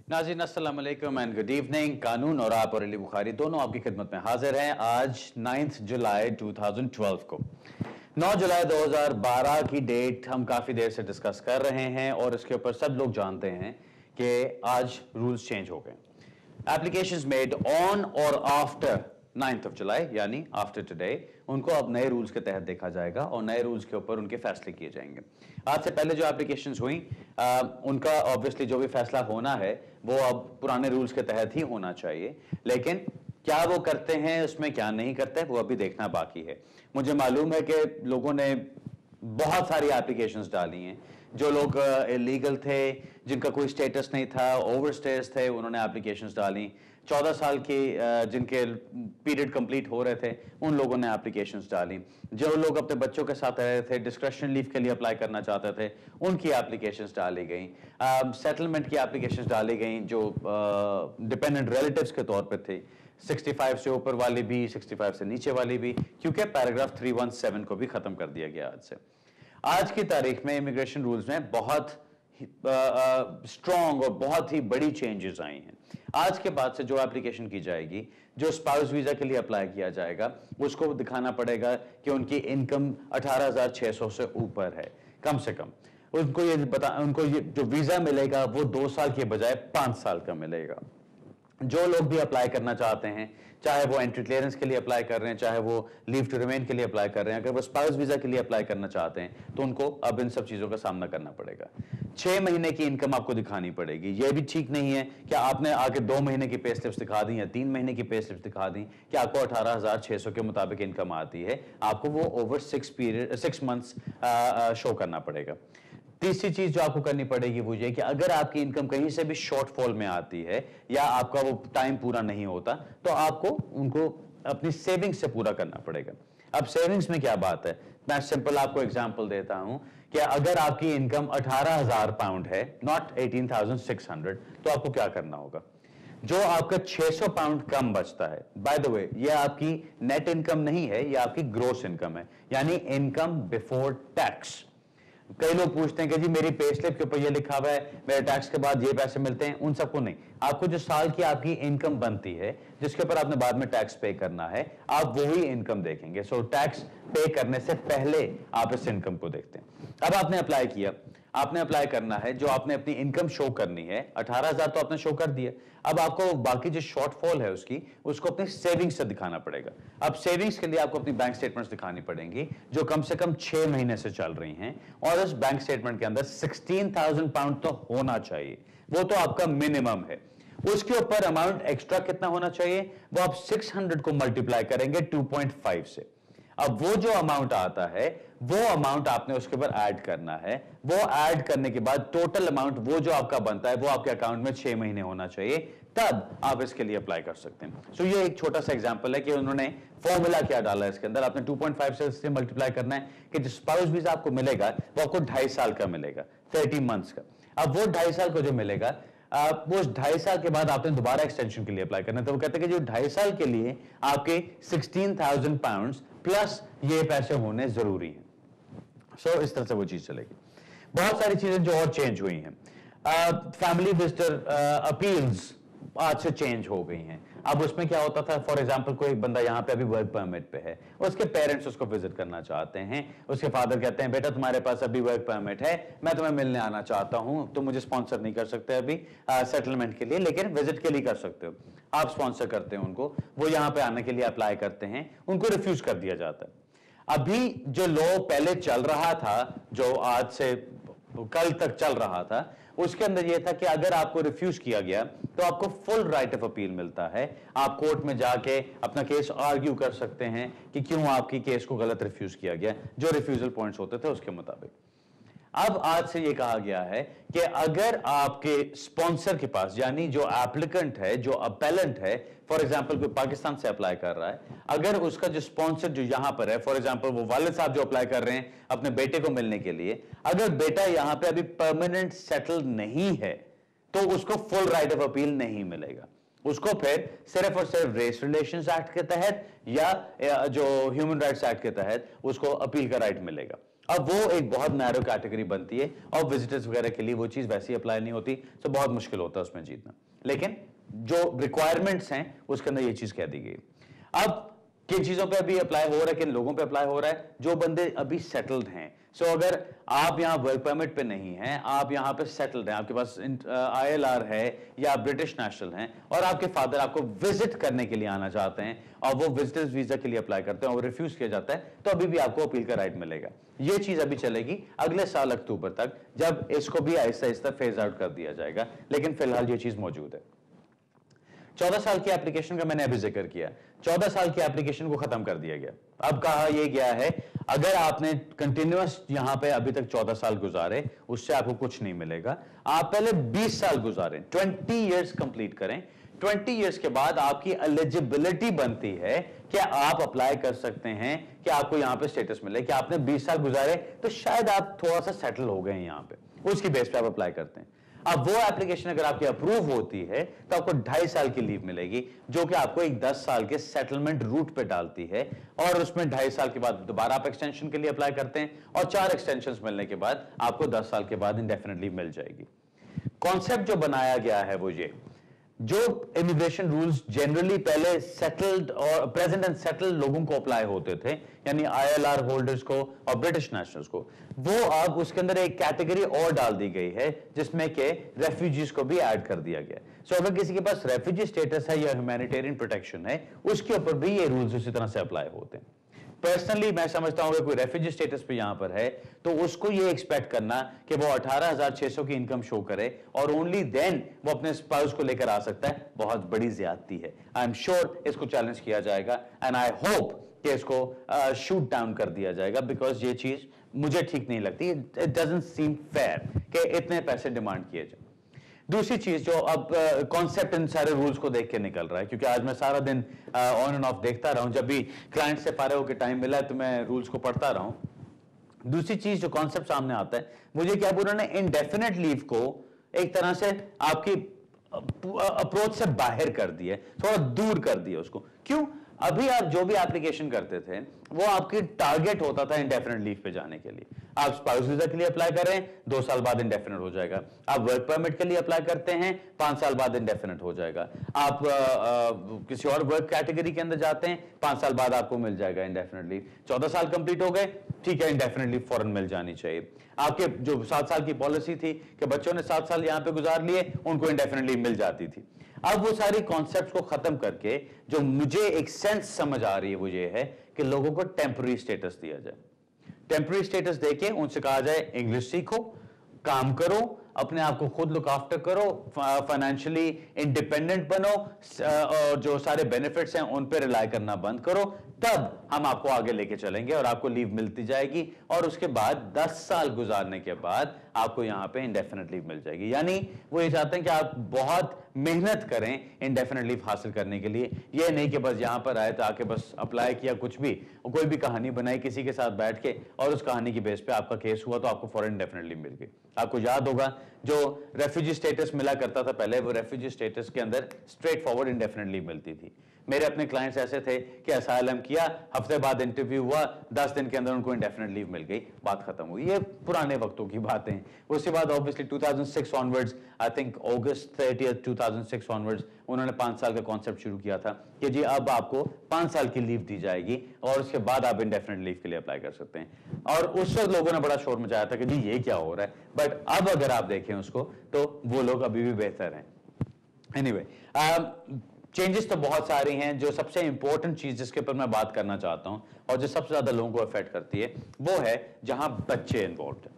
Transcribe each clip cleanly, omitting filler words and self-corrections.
नाज़रीन अस्सलाम वालेकुम एंड गुड इवनिंग। कानून और आप और अली बुखारी दोनों आपकी खिदमत में हाजिर हैं। आज 9 जुलाई 2012 को 9 जुलाई 2012 की डेट हम काफ़ी देर से डिस्कस कर रहे हैं और इसके ऊपर सब लोग जानते हैं कि आज रूल्स चेंज हो गए। एप्लीकेशंस मेड ऑन और आफ्टर 9th of जुलाई यानी आफ्टर टुडे उनको अब नए रूल्स के तहत देखा जाएगा और नए रूल्स के ऊपर उनके फैसले किए जाएंगे। आज से पहले जो एप्लीकेशंस हुई उनका ऑब्वियसली जो भी फैसला होना है वो अब पुराने रूल्स के तहत ही होना चाहिए, लेकिन क्या वो करते हैं उसमें क्या नहीं करते वो अभी देखना बाकी है। मुझे मालूम है कि लोगों ने बहुत सारी एप्लीकेशंस डाली हैं। जो लोग इलीगल थे, जिनका कोई स्टेटस नहीं था, ओवरस्टेज थे, उन्होंने एप्लीकेशंस डाली। 14 साल के जिनके पीरियड कंप्लीट हो रहे थे उन लोगों ने एप्लीकेशंस डाली। जो लोग अपने बच्चों के साथ रह रहे थे, डिस्क्रिप्शन लीव के लिए अप्लाई करना चाहते थे, उनकी एप्लीकेशंस डाली गई। सेटलमेंट की एप्लीकेशंस डाली गई जो डिपेंडेंट रिलेटिव्स के तौर पे थे। 65 से ऊपर वाली भी, 65 से नीचे वाली भी, क्योंकि पैराग्राफ 317 को भी खत्म कर दिया गया आज से। आज की तारीख में इमिग्रेशन रूल्स में बहुत स्ट्रॉन्ग और बहुत ही बड़ी चेंजेस आई हैं। आज के बाद से जो एप्लीकेशन की जाएगी, जो स्पाउस वीजा के लिए अप्लाई किया जाएगा, उसको दिखाना पड़ेगा कि उनकी इनकम 18,600 से ऊपर है कम से कम। उनको ये जो वीजा मिलेगा वो 2 साल के बजाय 5 साल का मिलेगा। जो लोग भी अप्लाई करना चाहते हैं, चाहे वो एंट्री क्लियरेंस के लिए अप्लाई कर रहे हैं, चाहे वो लीव टू रिमेन के लिए अप्लाई कर रहे हैं, अगर वो स्पाउस वीजा के लिए अप्लाई करना चाहते हैं तो उनको अब इन सब चीजों का सामना करना पड़ेगा। 6 महीने की इनकम आपको दिखानी पड़ेगी। ये भी ठीक नहीं है कि आपने आके 2 महीने की पे स्लिप्स दिखा दी या 3 महीने की पे स्लिप्स दिखा दी कि आपको 18,600 के मुताबिक इनकम आती है। आपको वो ओवर 6 मंथ्स शो करना पड़ेगा। तीसरी चीज जो आपको करनी पड़ेगी वो ये कि अगर आपकी इनकम कहीं से भी शॉर्टफॉल में आती है या आपका वो टाइम पूरा नहीं होता तो आपको उनको अपनी सेविंग्स से पूरा करना पड़ेगा। अब सेविंग्स में क्या बात है, मैं सिंपल आपको एग्जांपल देता हूं कि अगर आपकी इनकम 18,000 पाउंड है, नॉट 18,600, तो आपको क्या करना होगा। जो आपका 600 पाउंड कम बचता है, बाय द वे ये आपकी नेट इनकम नहीं है, ये आपकी ग्रोस इनकम है, यानी इनकम बिफोर टैक्स। कई लोग पूछते हैं कि जी मेरी पे स्लिप के ऊपर ये लिखा हुआ है मेरे टैक्स के बाद ये पैसे मिलते हैं, उन सबको नहीं। आपको जो साल की आपकी इनकम बनती है जिसके ऊपर आपने बाद में टैक्स पे करना है, आप वही इनकम देखेंगे। सो टैक्स पे करने से पहले आप इस इनकम को देखते हैं। अब आपने अप्लाई किया, आपने अप्लाई करना है, जो आपने अपनी इनकम शो करनी है 18,000 तो आपने शो कर दिया। अब आपको बाकी जो शॉर्टफॉल है उसको अपने सेविंग्स से दिखाना पड़ेगा। अब सेविंग्स के लिए आपको अपनी बैंक स्टेटमेंट्स दिखानी पड़ेंगी जो कम से कम 6 महीने से चल रही हैं और उस बैंक स्टेटमेंट के अंदर 16,000 पाउंड तो होना चाहिए। वो तो आपका मिनिमम है। उसके ऊपर अमाउंट एक्स्ट्रा कितना होना चाहिए, वो आप 600 को मल्टीप्लाई करेंगे 2.5 से। अब वो जो अमाउंट आता है वो अमाउंट आपने उसके ऊपर ऐड करना है। वो ऐड करने के बाद टोटल अमाउंट वो जो आपका बनता है वो आपके अकाउंट में 6 महीने होना चाहिए, तब आप इसके लिए अप्लाई कर सकते हैं। सो ये एक छोटा सा एग्जांपल है कि उन्होंने फॉर्मूला क्या डाला है इसके अंदर। आपने 2.5 से मल्टीप्लाई करना है कि जो स्पाउस वीजा आपको मिलेगा वो आपको 2.5 साल का मिलेगा, 30 मंथ्स का। अब वो 2.5 साल का जो मिलेगा, वो 2.5 साल के बाद आपने दोबारा एक्सटेंशन के लिए अप्लाई करना है। तो वो कहते हैं कि जो 2.5 साल के लिए आपके 16,000 पाउंड प्लस ये पैसे होने जरूरी हैं। सो इस तरह से वो चीज चलेगी। बहुत सारी चीजें जो और चेंज हुई हैं, फैमिली विजिटर अपील्स आज से चेंज हो गई हैं। अब उसमें क्या होता था, फॉर एग्जांपल कोई बंदा यहाँ पे अभी वर्क परमिट पे है, उसके पेरेंट्स उसको विजिट करना चाहते हैं, उसके फादर कहते हैं बेटा तुम्हारे पास अभी वर्क परमिट है, मैं तुम्हें मिलने आना चाहता हूं, तुम मुझे स्पॉन्सर नहीं कर सकते अभी सेटलमेंट के लिए, लेकिन विजिट के लिए कर सकते हो। आप स्पॉन्सर करते हैं उनको, वो यहाँ पे आने के लिए अप्लाई करते हैं, उनको रिफ्यूज कर दिया जाता है। अभी जो लॉ पहले चल रहा था, जो आज से कल तक चल रहा था, उसके अंदर यह था कि अगर आपको रिफ्यूज किया गया तो आपको फुल राइट ऑफ अपील मिलता है। आप कोर्ट में जाके अपना केस आर्ग्यू कर सकते हैं कि क्यों आपकी केस को गलत रिफ्यूज किया गया, जो रिफ्यूजल पॉइंट्स होते थे उसके मुताबिक। अब आज से यह कहा गया है कि अगर आपके स्पॉन्सर के पास, यानी जो एप्लीकेंट है, जो अपेलेंट है, फॉर एग्जांपल कोई पाकिस्तान से अप्लाई कर रहा है, अगर उसका जो स्पॉन्सर जो यहां पर है, फॉर एग्जांपल वो वालिद साहब जो अप्लाई कर रहे हैं अपने बेटे को मिलने के लिए, अगर बेटा यहां पे अभी परमानेंट सेटल नहीं है तो उसको फुल राइट ऑफ अपील नहीं मिलेगा। उसको फिर सिर्फ और सिर्फ रेस रिलेशंस एक्ट के तहत या जो ह्यूमन राइट्स एक्ट के तहत उसको अपील का राइट मिलेगा। अब वो एक बहुत नैरो कैटेगरी बनती है और विजिटर्स वगैरह के लिए वो चीज वैसी अप्लाई नहीं होती, तो बहुत मुश्किल होता है उसमें जीतना। लेकिन जो रिक्वायरमेंट्स हैं उसके अंदर ये चीज कह दी गई। अब किन चीजों पे अभी अप्लाई हो रहा है, किन लोगों पे अप्लाई हो रहा है? जो बंदे अभी सेटल्ड हैं। सो अगर आप यहां वर्क परमिट पे नहीं हैं, आप यहां पे सेटल्ड हैं, आपके पास ILR है या ब्रिटिश नेशनल हैं और आपके फादर आपको विजिट करने के लिए आना चाहते हैं और वो विजिटर्स वीजा के लिए अप्लाई करते हैं और रिफ्यूज किया जाता है, तो अभी भी आपको अपील का राइट मिलेगा। ये चीज अभी चलेगी अगले साल अक्टूबर तक, जब इसको भी आहिस्ता आहिस्ता फेज आउट कर दिया जाएगा। लेकिन फिलहाल ये चीज मौजूद है। 14 साल की एप्लीकेशन का मैंने अभी जिक्र किया, 14 साल की एप्लीकेशन को खत्म कर दिया गया। अब कहा यह गया है अगर आपने कंटिन्यूअस यहां पे अभी तक 14 साल गुजारे, उससे आपको कुछ नहीं मिलेगा। आप पहले 20 साल गुजारें, 20 इयर्स कंप्लीट करें। 20 इयर्स के बाद आपकी एलिजिबिलिटी बनती है कि आप अप्लाई कर सकते हैं कि आपको यहां पे स्टेटस मिले कि आपने 20 साल गुजारे, तो शायद आप थोड़ा सा सेटल हो गए हैं यहां पे, उसकी बेस पे आप अप्लाई करते हैं। अब वो एप्लीकेशन अगर आपकी अप्रूव होती है तो आपको 2.5 साल की लीव मिलेगी, जो कि आपको एक 10 साल के सेटलमेंट रूट पे डालती है। और उसमें 2.5 साल के बाद दोबारा आप एक्सटेंशन के लिए अप्लाई करते हैं और 4 एक्सटेंशंस मिलने के बाद आपको 10 साल के बाद इंडेफिनिट लीव मिल जाएगी। कॉन्सेप्ट जो बनाया गया है वो ये, जो इमिग्रेशन रूल्स जनरली पहले सेटल्ड और प्रेजेंट एंड सेटल्ड लोगों को अप्लाई होते थे, यानी ILR होल्डर्स को और ब्रिटिश नेशनल्स को, वो अब उसके अंदर एक कैटेगरी और डाल दी गई है जिसमें कि रेफ्यूजीज को भी ऐड कर दिया गया। सो अगर किसी के पास रेफ्यूजी स्टेटस है या ह्यूमैनिटेरियन प्रोटेक्शन है, उसके ऊपर भी ये रूल्स उसी तरह से अप्लाई होते हैं। पर्सनली मैं समझता हूं कि कोई रेफ्यूजी स्टेटस पे यहां पर है तो उसको ये एक्सपेक्ट करना कि वो 18,600 की इनकम शो करे और ओनली देन वो अपने स्पाउस को लेकर आ सकता है, बहुत बड़ी ज्यादती है। आई एम श्योर इसको चैलेंज किया जाएगा एंड आई होप कि इसको शूट डाउन कर दिया जाएगा, बिकॉज ये चीज मुझे ठीक नहीं लगती। इट डजंट सीम फेयर कि इतने पैसे डिमांड किए जाए। दूसरी चीज जो अब कॉन्सेप्ट इन सारे रूल्स को देख के निकल रहा है, क्योंकि आज मैं सारा दिन ऑन एंड ऑफ देखता रहा हूं, जब भी क्लाइंट से फारे होकर टाइम मिला है तो मैं रूल्स को पढ़ता रहा हूं। दूसरी चीज जो कॉन्सेप्ट सामने आता है मुझे क्या, उन्होंने इनडेफिनेट लीव को एक तरह से आपकी अप्रोच से बाहर कर दिया, थोड़ा दूर कर दिया उसको। क्यों? अभी आप जो भी एप्लीकेशन करते थे वो आपकी टारगेट होता था इंडेफिनेट लीव पे जाने के लिए। आप स्पाउस वीजा के लिए अप्लाई कर रहे हैं, 2 साल बाद इंडेफिनेट हो जाएगा। आप वर्क परमिट के लिए अप्लाई करते हैं, 5 साल बाद इंडेफिनेट हो जाएगा। आप किसी और वर्क कैटेगरी के अंदर जाते हैं, 5 साल बाद आपको मिल जाएगा इंडेफिनेट लीव। 14 साल कंप्लीट हो गए, ठीक है, इंडेफिनेट लीव फौरन मिल जानी चाहिए। आपके जो 7 साल की पॉलिसी थी कि बच्चों ने 7 साल यहां पे गुजार लिए, उनको इंडेफिनेट लीव मिल जाती थी। अब वो सारी कॉन्सेप्ट्स को खत्म करके जो मुझे एक सेंस समझ आ रही है वो ये है कि लोगों को टेम्पररी स्टेटस दिया जाए। टेम्पररी स्टेटस देके उनसे कहा जाए इंग्लिश सीखो, काम करो, अपने आप को खुद लुक आफ्टर करो, फाइनेंशियली इंडिपेंडेंट बनो, और जो सारे बेनिफिट्स हैं उन पे रिलाई करना बंद करो, तब हम आपको आगे लेके चलेंगे और आपको लीव मिलती जाएगी। और उसके बाद 10 साल गुजारने के बाद आपको यहां पे इंडेफिनेट लीव मिल जाएगी। यानी वो ये चाहते हैं कि आप बहुत मेहनत करें इंडेफिनेट लीव हासिल करने के लिए। ये नहीं कि बस यहां पर आए तो आके बस अप्लाई किया, कुछ भी कोई भी कहानी बनाई किसी के साथ बैठ के और उस कहानी की बेस पे आपका केस हुआ तो आपको फॉरन इंडेफिनेट लीव मिल गई। आपको याद होगा जो रेफ्यूजी स्टेटस मिला करता था पहले, वो रेफ्यूजी स्टेटस के अंदर स्ट्रेट फॉरवर्ड इंडेफिनेट लीव मिलती थी। मेरे अपने क्लाइंट्स ऐसे थे कि असाइलम किया, हफ्ते बाद इंटरव्यू हुआ, 10 दिन के अंदर उनको इंडेफिनेट लीव मिल गई, बात खत्म हुई। ये पुराने वक्तों की बातें हैं। उसके बाद obviously 2006 onwards, I think August 30 2006 onwards, उन्होंने 5 साल का कॉन्सेप्ट शुरू किया था कि जी अब आपको 5 साल की लीव दी जाएगी और उसके बाद आप इंडेफिनेट लीव के लिए अप्लाई कर सकते हैं। और उस वक्त लोगों ने बड़ा शोर मचाया था कि जी ये क्या हो रहा है, बट अब अगर आप देखें उसको तो वो लोग अभी भी बेहतर हैं। एनीवे, चेंजेस तो बहुत सारी हैं। जो सबसे इंपॉर्टेंट चीज जिसके ऊपर मैं बात करना चाहता हूं और जो सबसे ज्यादा लोगों को अफेक्ट करती है वो है जहां बच्चे इन्वॉल्व हैं।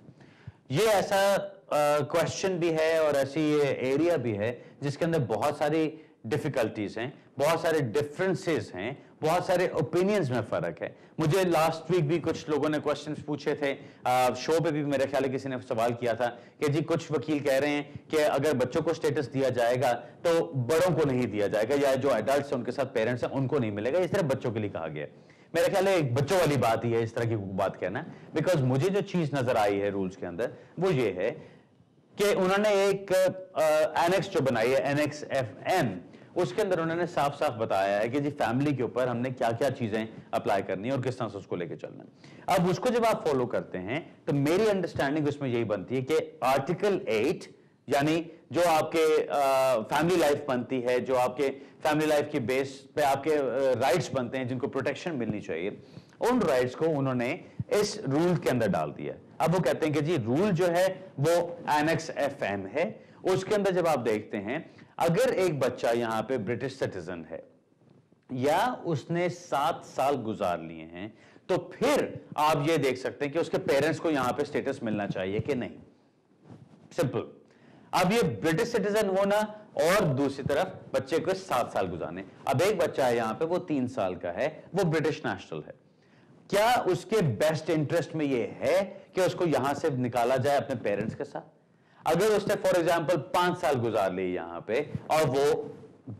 ये ऐसा क्वेश्चन भी है और ऐसी एरिया भी है जिसके अंदर बहुत सारी डिफिकल्टीज हैं, बहुत सारे डिफरेंसेस हैं, बहुत सारे ओपिनियंस में फर्क है। मुझे लास्ट वीक भी कुछ लोगों ने क्वेश्चंस पूछे थे, शो पे भी मेरे ख्याल है किसी ने सवाल किया था कि जी कुछ वकील कह रहे हैं कि अगर बच्चों को स्टेटस दिया जाएगा तो बड़ों को नहीं दिया जाएगा, या जो एडल्ट्स हैं उनके साथ पेरेंट्स हैं उनको नहीं मिलेगा। इस तरह बच्चों के लिए कहा गया। मेरे ख्याल है एक बच्चों वाली बात ही है इस तरह की बात कहना, बिकॉज मुझे जो चीज नजर आई है रूल्स के अंदर वो ये है कि उन्होंने एक एनेक्स जो बनाई है, NXFM, उसके अंदर उन्होंने साफ साफ बताया है कि जी फैमिली के ऊपर हमने क्या क्या चीजें अप्लाई करनी है और किस तरह से उसको लेके चलना है। अब उसको जब आप फॉलो करते हैं तो मेरी अंडरस्टैंडिंग उसमें यही बनती है कि आर्टिकल 8 यानी जो आपके फैमिली लाइफ बनती है, जो आपके फैमिली लाइफ की बेस पे आपके राइट्स बनते हैं जिनको प्रोटेक्शन मिलनी चाहिए, उन राइट्स को उन्होंने इस रूल के अंदर डाल दिया। अब वो कहते हैं कि जी रूल जो है वो एनेक्स FM है। उसके अंदर जब आप देखते हैं, अगर एक बच्चा यहां पे ब्रिटिश सिटीजन है या उसने 7 साल गुजार लिए हैं, तो फिर आप ये देख सकते हैं कि उसके पेरेंट्स को यहां पे स्टेटस मिलना चाहिए कि नहीं। सिंपल। अब ये ब्रिटिश सिटीजन होना और दूसरी तरफ बच्चे को 7 साल गुजारने। अब एक बच्चा है यहां पे, वो 3 साल का है, वो ब्रिटिश नेशनल है, क्या उसके बेस्ट इंटरेस्ट में ये है कि उसको यहां से निकाला जाए अपने पेरेंट्स के साथ? अगर उसने फॉर एग्जांपल 5 साल गुजार लिए यहां पे और वो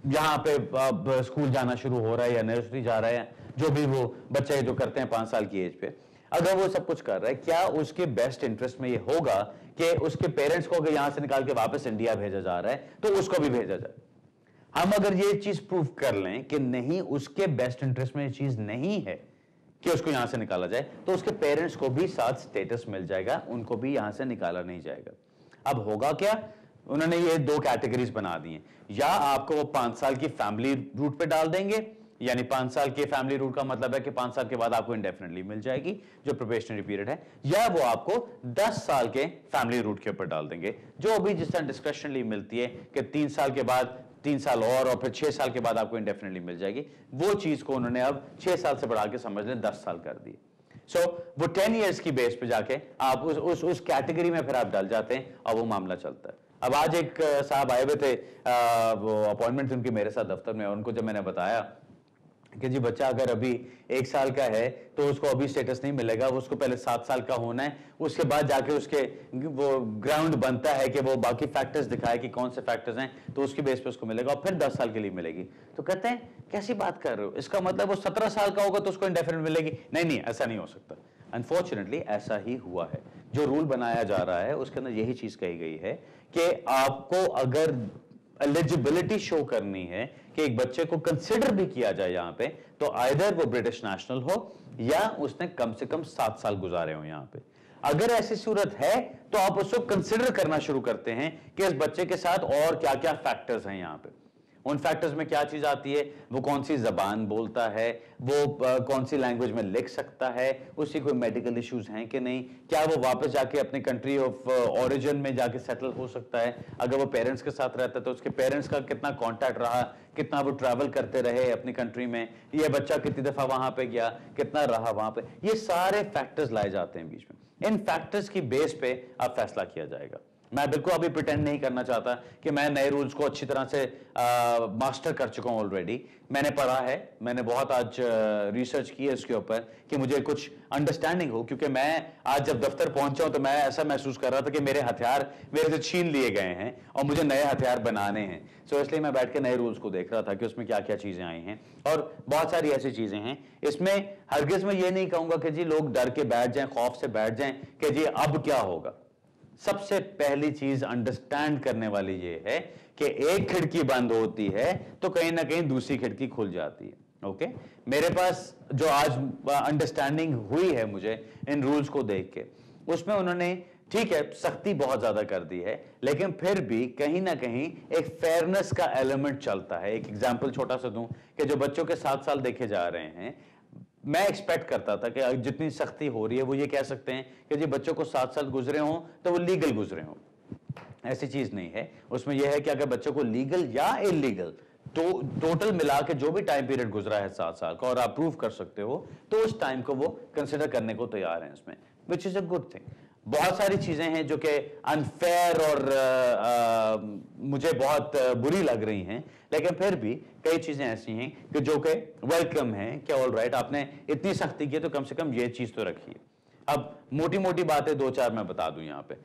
यहां पे स्कूल जाना शुरू हो रहा है या नर्सरी जा रहा है, जो भी वो बच्चे जो करते हैं 5 साल की एज पे, अगर वो सब कुछ कर रहा है, क्या उसके बेस्ट इंटरेस्ट में ये होगा कि उसके पेरेंट्स को अगर यहां से निकाल के वापस इंडिया भेजा जा रहा है तो उसको भी भेजा जाए? हम अगर ये चीज प्रूव कर लें कि नहीं, उसके बेस्ट इंटरेस्ट में ये चीज नहीं है कि उसको यहां से निकाला जाए, तो उसके पेरेंट्स को भी साथ स्टेटस मिल जाएगा, उनको भी यहां से निकाला नहीं जाएगा। अब होगा क्या? उन्होंने ये 2 कैटेगरीज बना दी हैं। या आपको वो 5 साल की फैमिली रूट पे डाल देंगे, यानी 5 साल के फैमिली रूट का मतलब है कि 5 साल के बाद आपको इंडेफिनेटली मिल जाएगी जो प्रोबेशनरी पीरियड है, या वो आपको 10 साल के फैमिली रूट के ऊपर डाल देंगे, जो अभी जिस तरह डिस्क्रिशनली मिलती है कि 3 साल के बाद 3 साल और फिर 6 साल के बाद आपको इंडेफिनेटली मिल जाएगी। वो चीज को उन्होंने अब 6 साल से बढ़ा के समझ लें 10 साल कर दिए। सो वो 10 इयर्स की बेस पे जाके आप उस कैटेगरी में फिर आप डल जाते हैं और वो मामला चलता है। अब आज एक साहब आए हुए थे, वो अपॉइंटमेंट थी उनकी मेरे साथ दफ्तर में, उनको जब मैंने बताया कि जी बच्चा अगर अभी 1 साल का है तो उसको अभी स्टेटस नहीं मिलेगा, उसको पहले 7 साल का होना है, उसके बाद जाके उसके वो ग्राउंड बनता है कि वो बाकी फैक्टर्स दिखाए कि कौन से फैक्टर्स हैं, तो उसकी बेस पे उसको मिलेगा और फिर 10 साल के लिए मिलेगी। तो कहते हैं कैसी बात कर रहे हो, इसका मतलब वो 17 साल का होगा तो उसको इंडेफिनिट मिलेगी? नहीं नहीं, ऐसा नहीं हो सकता। अनफॉर्चुनेटली ऐसा ही हुआ है। जो रूल बनाया जा रहा है उसके अंदर यही चीज कही गई है कि आपको अगर एलिजिबिलिटी शो करनी है कि एक बच्चे को कंसिडर भी किया जाए यहां पे, तो आइदर वो ब्रिटिश नेशनल हो या उसने कम से कम 7 साल गुजारे हो यहां पे। अगर ऐसी सूरत है तो आप उसको कंसिडर करना शुरू करते हैं कि इस बच्चे के साथ और क्या क्या फैक्टर्स हैं यहां पे। उन फैक्टर्स में क्या चीज आती है, वो कौन सी जबान बोलता है, वो कौन सी लैंग्वेज में लिख सकता है, उसकी कोई मेडिकल इश्यूज हैं कि नहीं, क्या वो वापस जाके अपने कंट्री ऑफ ओरिजिन में जाके सेटल हो सकता है, अगर वो पेरेंट्स के साथ रहता है तो उसके पेरेंट्स का कितना कांटेक्ट रहा, कितना वो ट्रैवल करते रहे अपनी कंट्री में, ये बच्चा कितनी दफा वहां पे गया, कितना रहा वहां पे, ये सारे फैक्टर्स लाए जाते हैं बीच में। इन फैक्टर्स की बेस पे अब फैसला किया जाएगा। मैं बिल्कुल अभी प्रिटेंड नहीं करना चाहता कि मैं नए रूल्स को अच्छी तरह से मास्टर कर चुका हूं ऑलरेडी। मैंने पढ़ा है, मैंने बहुत आज रिसर्च की है इसके ऊपर कि मुझे कुछ अंडरस्टैंडिंग हो, क्योंकि मैं आज जब दफ्तर पहुंचा हूं तो मैं ऐसा महसूस कर रहा था कि मेरे हथियार मेरे से छीन लिए गए हैं और मुझे नए हथियार बनाने हैं। सो इसलिए मैं बैठ के नए रूल्स को देख रहा था कि उसमें क्या क्या चीजें आई हैं, और बहुत सारी ऐसी चीजें हैं इसमें। हरगिज मैं ये नहीं कहूंगा कि जी लोग डर के बैठ जाएं, खौफ से बैठ जाएं कि जी अब क्या होगा। सबसे पहली चीज अंडरस्टैंड करने वाली ये है कि एक खिड़की बंद होती है तो कहीं ना कहीं दूसरी खिड़की खुल जाती है। ओके, मेरे पास जो आज अंडरस्टैंडिंग हुई है मुझे इन रूल्स को देख के, उसमें उन्होंने ठीक है सख्ती बहुत ज्यादा कर दी है, लेकिन फिर भी कहीं ना कहीं एक फेयरनेस का एलिमेंट चलता है। एक एग्जाम्पल छोटा सा दूं कि जो बच्चों के 7 साल देखे जा रहे हैं, मैं एक्सपेक्ट करता था कि जितनी सख्ती हो रही है वो ये कह सकते हैं कि जी बच्चों को 7 साल गुजरे हों तो वो लीगल गुजरे हों। ऐसी चीज नहीं है, उसमें यह है कि अगर बच्चों को लीगल या इलीगल तो टोटल मिला के जो भी टाइम पीरियड गुजरा है 7 साल का और आप प्रूव कर सकते हो, तो उस टाइम को वो कंसिडर करने को तैयार हैं इसमें, which is a good thing. बहुत सारी चीजें हैं जो कि अनफेयर और मुझे बहुत बुरी लग रही हैं, लेकिन फिर भी कई चीजें ऐसी हैं कि जो कि वेलकम है कि ऑल राइट आपने इतनी सख्ती की तो कम से कम ये चीज तो रखिए। अब मोटी मोटी बातें 2-4 मैं बता दूं यहां पे।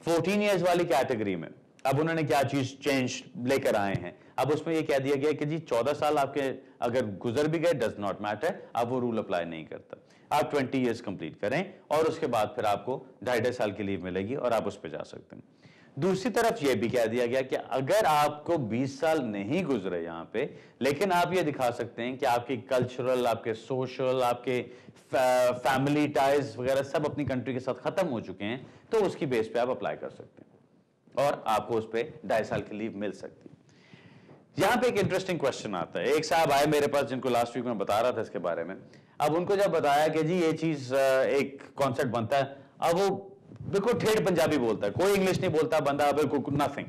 14 इयर्स वाली कैटेगरी में अब उन्होंने क्या चीज चेंज लेकर आए हैं। अब उसमें ये कह दिया गया कि जी 14 साल आपके अगर गुजर भी गए डज नॉट मैटर, अब वो रूल अप्लाई नहीं करता। आप 20 इयर्स कंप्लीट करें और उसके बाद फिर आपको 2.5 साल की लीव मिलेगी और आप उस पर जा सकते हैं। दूसरी तरफ यह भी कह दिया गया कि अगर आपको 20 साल नहीं गुजरे यहां पे, लेकिन आप ये दिखा सकते हैं कि आपकी कल्चरल, आपके सोशल, आपके फैमिली टाइज वगैरह सब अपनी कंट्री के साथ खत्म हो चुके हैं, तो उसकी बेस पे आप अप्लाई कर सकते हैं और आपको उस पर 2.5 साल की लीव मिल सकती है। यहां पे एक इंटरेस्टिंग क्वेश्चन आता है। एक साहब आए मेरे पास जिनको लास्ट वीक में बता रहा था इसके बारे में। अब उनको जब बताया कि जी ये चीज एक कॉन्सेप्ट बनता है, अब वो बिल्कुल ठेठ पंजाबी बोलता है, कोई इंग्लिश नहीं बोलता बंदा, बिल्कुल नथिंग।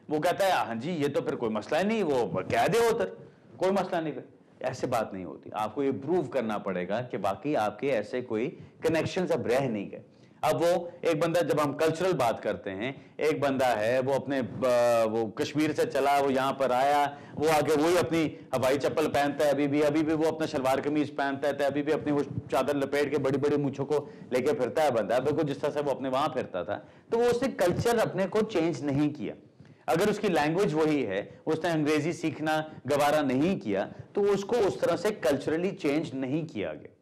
वो कहता है हाँ जी ये तो फिर कोई मसला ही नहीं, वो कह दे उधर, कोई मसला नहीं। फिर ऐसे बात नहीं होती, आपको ये प्रूव करना पड़ेगा कि बाकी आपके ऐसे कोई कनेक्शन अब रह नहीं गए। अब वो एक बंदा, जब हम कल्चरल बात करते हैं, एक बंदा है वो अपने वो कश्मीर से चला, वो यहाँ पर आया, वो आके वही अपनी हवाई चप्पल पहनता है, अभी भी वो अपना शलवार कमीज पहनता है, अभी भी अपनी वो चादर लपेट के बड़ी बड़ी मूंछों को लेके फिरता है बंदा, बिल्कुल जिस तरह से वो अपने वहां फिरता था। तो वो उसने कल्चर अपने को चेंज नहीं किया। अगर उसकी लैंग्वेज वही है, उसने अंग्रेजी सीखना गवारा नहीं किया, तो उसको उस तरह से कल्चरली चेंज नहीं किया गया।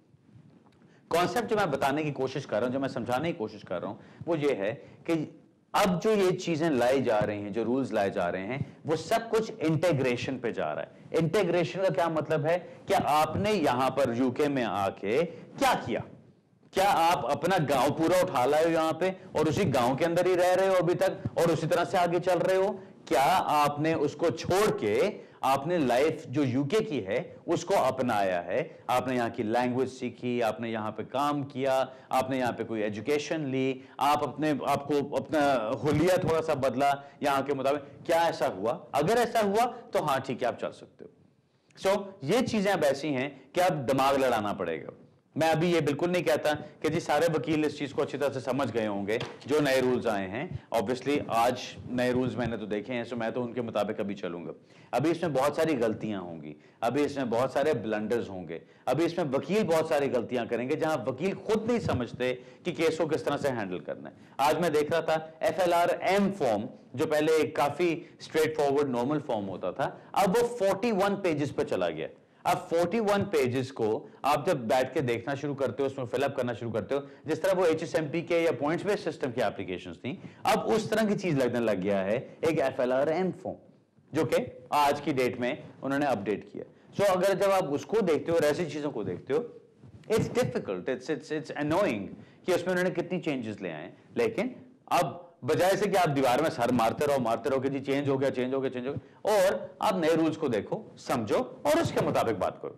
कॉन्सेप्ट जो मैं बताने की कोशिश कर रहा हूं, जो मैं समझाने की कोशिश कर रहा हूं, वो ये है कि अब जो ये चीजें लाई जा रही हैं, जो रूल्स लाए जा रहे हैं, वो सब कुछ इंटीग्रेशन पे जा रहा है। इंटीग्रेशन का क्या मतलब है कि आपने यहां पर यूके में आके क्या किया? क्या आप अपना गांव पूरा उठा लाए हो यहां पे और उसी गांव के अंदर ही रह रहे हो अभी तक और उसी तरह से आगे चल रहे हो? क्या आपने उसको छोड़ के आपने लाइफ जो यूके की है उसको अपनाया है? आपने यहाँ की लैंग्वेज सीखी, आपने यहाँ पे काम किया, आपने यहाँ पे कोई एजुकेशन ली, आप आपको अपना हुलिया थोड़ा सा बदला यहाँ के मुताबिक? क्या ऐसा हुआ? अगर ऐसा हुआ तो हाँ ठीक है, आप चल सकते हो। ये चीजें अब ऐसी हैं कि अब दिमाग लड़ाना पड़ेगा। मैं अभी ये बिल्कुल नहीं कहता कि जी सारे वकील इस चीज को अच्छी तरह से समझ गए होंगे जो नए रूल्स आए हैं। ऑब्वियसली आज नए रूल्स मैंने तो देखे हैं, सो मैं तो उनके मुताबिक अभी चलूंगा। अभी इसमें बहुत सारी गलतियां होंगी, अभी इसमें बहुत सारे ब्लंडर्स होंगे, अभी इसमें वकील बहुत सारी गलतियां करेंगे जहां वकील खुद नहीं समझते कि केस को किस तरह से हैंडल करना है। आज मैं देख रहा था FLRM फॉर्म, जो पहले काफी स्ट्रेट फॉरवर्ड नॉर्मल फॉर्म होता था, अब वो 41 पेजेस पर चला गया। अब 41 पेजेस को आप जब बैठ के देखना शुरू करते हो, उसमें फिलअप करना शुरू करते हो, जिस तरह वो HSMP के या पॉइंट्स बेस्ड सिस्टम की एप्लीकेशंस थी, अब उस तरह की चीज लगने लग गया है एक FLRM फॉर्म, जो कि आज की डेट में उन्होंने अपडेट किया। अगर जब आप उसको देखते हो और ऐसी चीजों को देखते हो, इट्स डिफिकल्ट, इट्स एनोइंग कि उसमें उन्होंने कितनी चेंजेस ले आए। लेकिन अब बजाय से कि आप दीवार में सर मारते रहो कि जी चेंज हो गया, और आप नए रूल्स को देखो, समझो और उसके मुताबिक बात करो।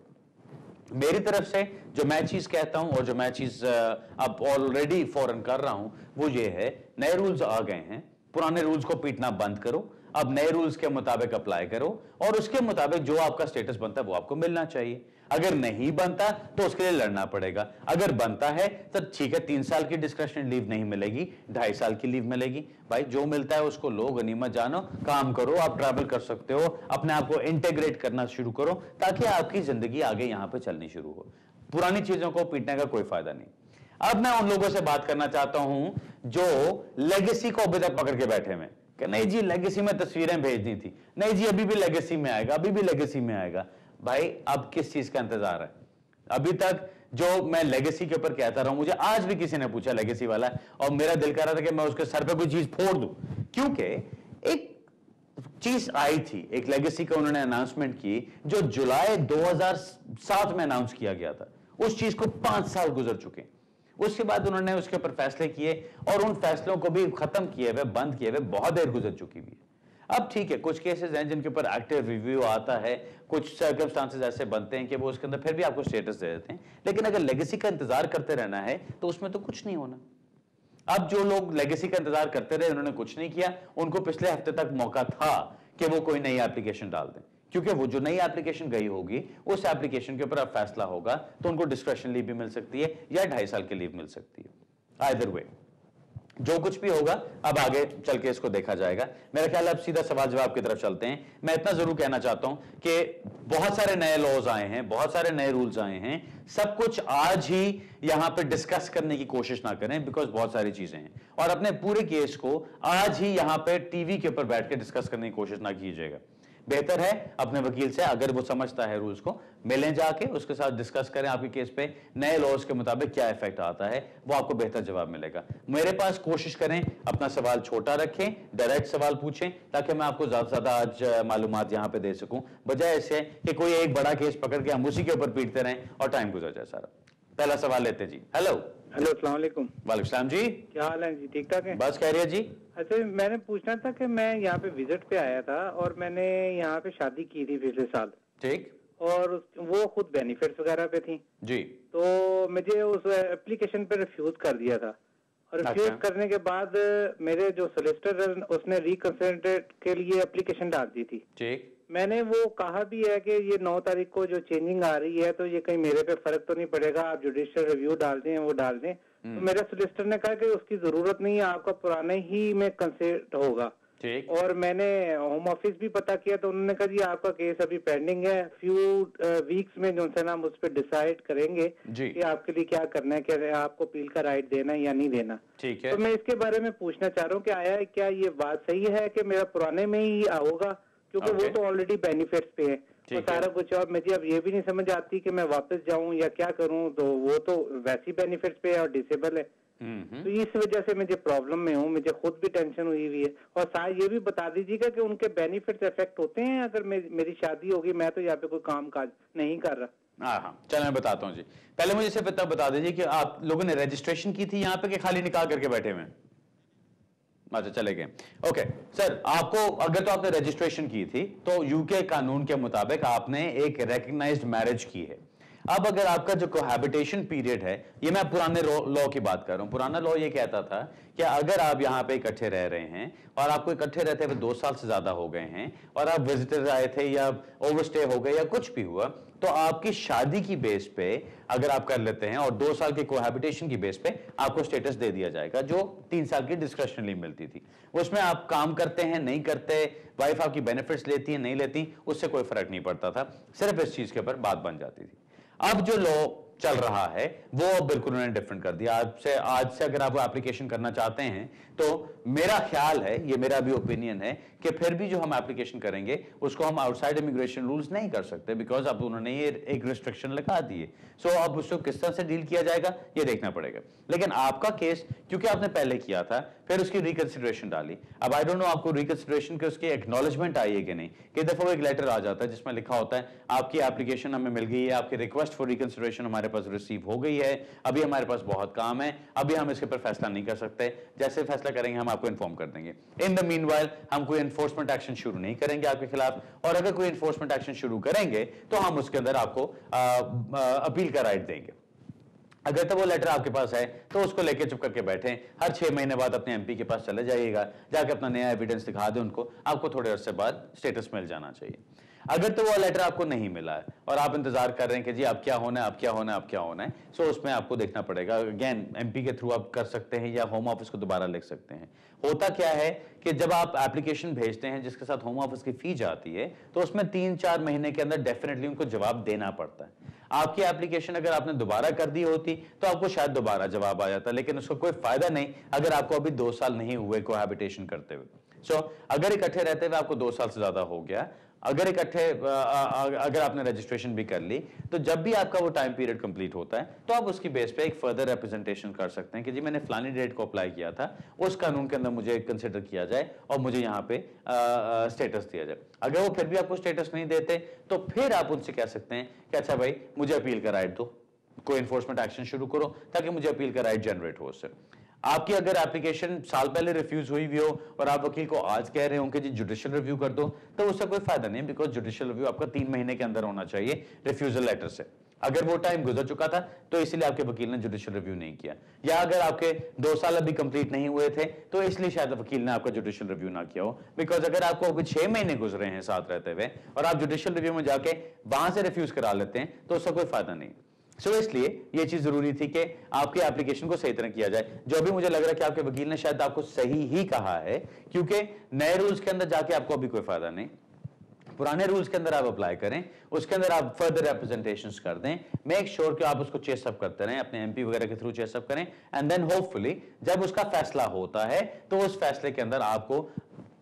मेरी तरफ से जो मैं चीज कहता हूं और जो मैं चीज अब ऑलरेडी फौरन कर रहा हूं, वो ये है, नए रूल्स आ गए हैं, पुराने रूल्स को पीटना बंद करो, अब नए रूल्स के मुताबिक अप्लाई करो और उसके मुताबिक जो आपका स्टेटस बनता है वो आपको मिलना चाहिए। अगर नहीं बनता तो उसके लिए लड़ना पड़ेगा। अगर बनता है तो ठीक है, 3 साल की डिस्क्रिशनरी लीव नहीं मिलेगी, 2.5 साल की लीव मिलेगी। भाई जो मिलता है उसको लो, गनीमत जानो, काम करो, आप ट्रैवल कर सकते हो, अपने आप को इंटीग्रेट करना शुरू करो ताकि आपकी जिंदगी आगे यहां पर चलनी शुरू हो। पुरानी चीजों को पीटने का कोई फायदा नहीं। अब मैं उन लोगों से बात करना चाहता हूं जो लेगेसी को अभी तक पकड़ के बैठे हैं कि नहीं जी लेगेसी में तस्वीरें भेजनी थी, नहीं जी अभी भी लेगेसी में आएगा, अभी भी लेगेसी में आएगा। भाई अब किस चीज का इंतजार है? अभी तक जो मैं लेगेसी के ऊपर कहता रहा हूं, मुझे आज भी किसी ने पूछा लेगेसी वाला, और मेरा दिल कर रहा था कि मैं उसके सर पे कोई चीज फोड़ दूं, क्योंकि एक चीज आई थी, एक लेगेसी का उन्होंने अनाउंसमेंट की जो जुलाई 2007 में अनाउंस किया गया था। उस चीज को 5 साल गुजर चुके। उसके बाद उन्होंने उसके ऊपर फैसले किए और उन फैसलों को भी खत्म किए हुए, बंद किए हुए बहुत देर गुजर चुकी हुई है। अब ठीक है, कुछ केसेस हैं जिनके ऊपर एक्टिव रिव्यू आता है, कुछ सर्कमस्टांसेस ऐसे बनते हैं कि वो उसके अंदर फिर भी आपको स्टेटस दे देते हैं, लेकिन अगर लेगेसी का इंतजार करते रहना है तो उसमें तो कुछ नहीं होना। अब जो लोग लेगेसी का इंतजार करते रहे, उन्होंने कुछ नहीं किया, उनको पिछले हफ्ते तक मौका था कि वो कोई नई एप्लीकेशन डाल दें, क्योंकि वो जो नई एप्लीकेशन गई होगी उस एप्लीकेशन के ऊपर अब फैसला होगा तो उनको डिस्क्रिशनरी लीव भी मिल सकती है या 2.5 साल की लीव मिल सकती है। आइदर वे जो कुछ भी होगा अब आगे चल के इसको देखा जाएगा। मेरा ख्याल है अब सीधा सवाल जवाब की तरफ चलते हैं। मैं इतना जरूर कहना चाहता हूं कि बहुत सारे नए लॉज आए हैं, बहुत सारे नए रूल्स आए हैं, सब कुछ आज ही यहां पे डिस्कस करने की कोशिश ना करें, बिकॉज बहुत सारी चीजें हैं, और अपने पूरे केस को आज ही यहां पे टीवी के ऊपर बैठ के डिस्कस करने की कोशिश ना कीजिएगा। बेहतर है अपने वकील से, अगर वो समझता है रूल्स को, मिलें जाके, उसके साथ डिस्कस करें आपके केस पे नए लॉज के मुताबिक क्या इफेक्ट आता है, वो आपको बेहतर जवाब मिलेगा। मेरे पास कोशिश करें अपना सवाल छोटा रखें, डायरेक्ट सवाल पूछें, ताकि मैं आपको ज्यादा से ज्यादा आज मालूमात यहां पे दे सकूं, बजाय इससे कि कोई एक बड़ा केस पकड़ के हम उसी के ऊपर पीटते रहें और टाइम गुजर जाए सारा। पहला सवाल लेते जी। हेलो। हेलो, अस्सलाम वालेकुम। वालेकुम सलाम जी। क्या हाल है जी? ठीक ठाक है? बस खैरियत जी। अच्छा, मैंने पूछना था कि मैं यहाँ पे विजिट पे आया था और मैंने यहाँ पे शादी की थी पिछले साल। ठीक। और वो खुद बेनिफिट्स वगैरह पे थी जी। तो मुझे उस एप्लीकेशन पे रिफ्यूज कर दिया था, और रिफ्यूज अच्छा। करने के बाद मेरे जो सोलिसिटर उसने रिकंसिडरेट के लिए एप्लीकेशन डाल दी थी। ठीक। मैंने वो कहा भी है कि ये 9 तारीख को जो चेंजिंग आ रही है तो ये कहीं मेरे पे फर्क तो नहीं पड़ेगा, आप जुडिशियल रिव्यू डाल दें, वो डाल दें। तो मेरे सोलिसिटर ने कहा कि उसकी जरूरत नहीं है, आपका पुराने ही में कंसिडर होगा। ठीक। और मैंने होम ऑफिस भी पता किया तो उन्होंने कहा जी आपका केस अभी पेंडिंग है, फ्यू वीक्स में जो है ना हम उस पर डिसाइड करेंगे जी। कि आपके लिए क्या करना है, क्या आपको अपील का राइट देना है या नहीं देना। ठीक है। तो मैं इसके बारे में पूछना चाह रहा हूँ कि आया क्या ये बात सही है कि मेरा पुराने में ही होगा, क्योंकि वो तो ऑलरेडी बेनिफिट्स पे है वो सारा कुछ। और मुझे अब ये भी नहीं समझ आती कि मैं वापस जाऊं या क्या करूं, तो वो तो वैसी बेनिफिट्स पे है और डिसेबल है। तो इस वजह से मुझे प्रॉब्लम में हूँ, मुझे खुद भी टेंशन हुई हुई है। और साथ ये भी बता दीजिएगा कि उनके बेनिफिट्स इफेक्ट होते हैं अगर मेरी शादी होगी, मैं तो यहाँ पे कोई काम काज नहीं कर रहा। हाँ, चलो मैं बताता हूँ जी। पहले मुझे सिर्फ इतना बता दीजिए कि आप लोगों ने रजिस्ट्रेशन की थी यहाँ पे कि खाली निकाह करके बैठे हुए? अच्छा, चले गए। ओके सर, आपको अगर तो आपने रजिस्ट्रेशन की थी तो यूके कानून के मुताबिक आपने एक रिकग्नाइज्ड मैरिज की है। अब अगर आपका जो कोहैबिटेशन पीरियड है, ये मैं पुराने लॉ की बात कर रहा हूं, पुराना लॉ ये कहता था कि अगर आप यहां पे इकट्ठे रह रहे हैं और आपको इकट्ठे रहते हुए 2 साल से ज्यादा हो गए हैं और आप विजिटर आए थे या ओवरस्टे हो गए या कुछ भी हुआ, तो आपकी शादी की बेस पे अगर आप कर लेते हैं और 2 साल के कोहैबिटेशन की बेस पे आपको स्टेटस दे दिया जाएगा, जो 3 साल की डिस्क्रिशनली मिलती थी। उसमें आप काम करते हैं नहीं करते, वाइफ आपकी बेनिफिट्स लेती है नहीं लेती, उससे कोई फर्क नहीं पड़ता था, सिर्फ इस चीज के ऊपर बात बन जाती थी। अब जो लॉ चल रहा है वो बिल्कुल उन्होंने डिफरेंट कर दिया। आज से अगर आप एप्लीकेशन करना चाहते हैं तो मेरा ख्याल है, ये मेरा भी ओपिनियन है, कि फिर भी जो हम एप्लीकेशन करेंगे उसको हम आउटसाइड इमिग्रेशन रूल्स नहीं कर सकते, बिकॉज अब उन्होंने ये एक रिस्ट्रिक्शन लगा दिए। सो अब उसको किस तरह से डील किया जाएगा ये देखना पड़ेगा। लेकिन आपका केस क्योंकि आपने पहले किया था, फिर उसकी रिकंसिडरेशन डाली, अब आई डोंट नो आपको रिकंसिडरेशन के उसकी एक्नॉलेजमेंट आई है कि नहीं। कई दफा वो एक लेटर आ जाता है जिसमें लिखा होता है आपकी एप्लीकेशन हमें मिल गई है, आपकी रिक्वेस्ट फॉर रिकंसिडरेशन हमारे पास रिसीव हो गई है, अभी हमारे पास बहुत काम है, अभी हम इसके ऊपर फैसला नहीं कर सकते, जैसे फैसला करेंगे हम आपको इन्फॉर्म कर देंगे। इन द मीनवाइल हम कोई एनफोर्समेंट एक्शन शुरू नहीं करेंगे आपके खिलाफ, और अगर कोई एनफोर्समेंट एक्शन शुरू करेंगे तो हम उसके अंदर आपको अपील का राइट देंगे। अगर तो वो लेटर आपके पास है तो उसको लेके चुप करके बैठें, हर 6 महीने बाद अपने एमपी के पास चले जाइएगा, जाके अपना नया एविडेंस दिखा दें उनको, आपको थोड़े अरसे बाद स्टेटस मिल जाना चाहिए। अगर तो वो लेटर आपको नहीं मिला है और आप इंतजार कर रहे हैं कि जी अब क्या होना है, अब क्या होना है, अब क्या होना है, सो उसमें आपको देखना पड़ेगा। अगेन एमपी के थ्रू आप कर सकते हैं या होम ऑफिस को दोबारा लिख सकते हैं। होता क्या है कि जब आप एप्लीकेशन भेजते हैं जिसके साथ होम ऑफिस की फी जाती है, तो उसमें 3-4 महीने के अंदर डेफिनेटली उनको जवाब देना पड़ता है। आपकी एप्लीकेशन अगर आपने दोबारा कर दी होती तो आपको शायद दोबारा जवाब आ जाता, लेकिन उसका कोई फायदा नहीं अगर आपको अभी 2 साल नहीं हुए कोहैबिटेशन करते हुए। सो अगर इकट्ठे रहते हुए आपको 2 साल से ज्यादा हो गया, अगर इकट्ठे अगर आपने रजिस्ट्रेशन भी कर ली, तो जब भी आपका वो टाइम पीरियड कंप्लीट होता है तो आप उसकी बेस पे एक फर्दर रिप्रेजेंटेशन कर सकते हैं कि जी मैंने फलानी डेट को अप्लाई किया था, उस कानून के अंदर मुझे कंसिडर किया जाए और मुझे यहाँ पे स्टेटस दिया जाए। अगर वो फिर भी आपको स्टेटस नहीं देते तो फिर आप उनसे कह सकते हैं कि अच्छा भाई मुझे अपील का राइट दो, कोई एनफोर्समेंट एक्शन शुरू करो ताकि मुझे अपील का राइट जनरेट हो उससे। आपकी अगर एप्लीकेशन साल पहले रिफ्यूज हुई भी हो और आप वकील को आज कह रहे हो कि जी जुडिशियल रिव्यू कर दो, तो उससे कोई फायदा नहीं, बिकॉज जुडिशियल रिव्यू आपका 3 महीने के अंदर होना चाहिए रिफ्यूजल लेटर से। अगर वो टाइम गुजर चुका था तो इसलिए आपके वकील ने जुडिशियल रिव्यू नहीं किया, या अगर आपके 2 साल अभी कंप्लीट नहीं हुए थे तो इसलिए शायद वकील ने आपका जुडिशियल रिव्यू ना किया हो। बिकॉज अगर आपको अभी 6 महीने गुजरे हैं साथ रहते हुए और आप जुडिशियल रिव्यू में जाके वहां से रिफ्यूज करा लेते हैं तो उसका कोई फायदा नहीं। सो इसलिए ये चीज जरूरी थी कि आपकी एप्लीकेशन को सही तरह किया जाए, जो भी मुझे लग रहा है कि आपके वकील ने शायद आपको सही ही कहा है, क्योंकि नए रूल्स के अंदर जाके आपको अभी कोई फायदा नहीं। पुराने रूल्स के अंदर आप अप्लाई करें, उसके अंदर आप फर्दर रिप्रेजेंटेशंस कर दें, मेक श्योर कि आप उसको चेस अप करते रहें, अपने एमपी वगैरह के थ्रू चेस अप करें, एंड देन होपफुली जब उसका फैसला होता है तो उस फैसले के अंदर आपको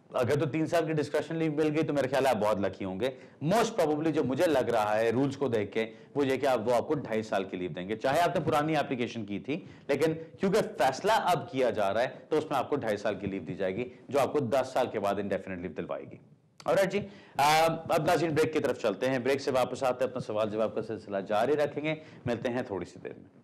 अगर तो 3 साल की डिस्क्रिप्शन लीव मिल गई तो मेरे ख्याल है आप बहुत लकी होंगे। मोस्ट प्रोबेबली जो मुझे लग रहा है रूल्स को देख के वो ये कि वो आपको 2.5 साल की लीव देंगे, चाहे आपने पुरानी एप्लीकेशन की थी, लेकिन क्योंकि फैसला अब किया जा रहा है तो उसमें आपको 2.5 साल की लीव दी जाएगी, जो आपको 10 साल के बाद इंडेफिनिट लीव दिलवाएगी। ऑलराइट जी, अब नाज़रीन ब्रेक की तरफ चलते हैं। ब्रेक से वापस आते हैं, अपना सवाल जवाब का सिलसिला जारी रखेंगे। मिलते हैं थोड़ी सी देर में।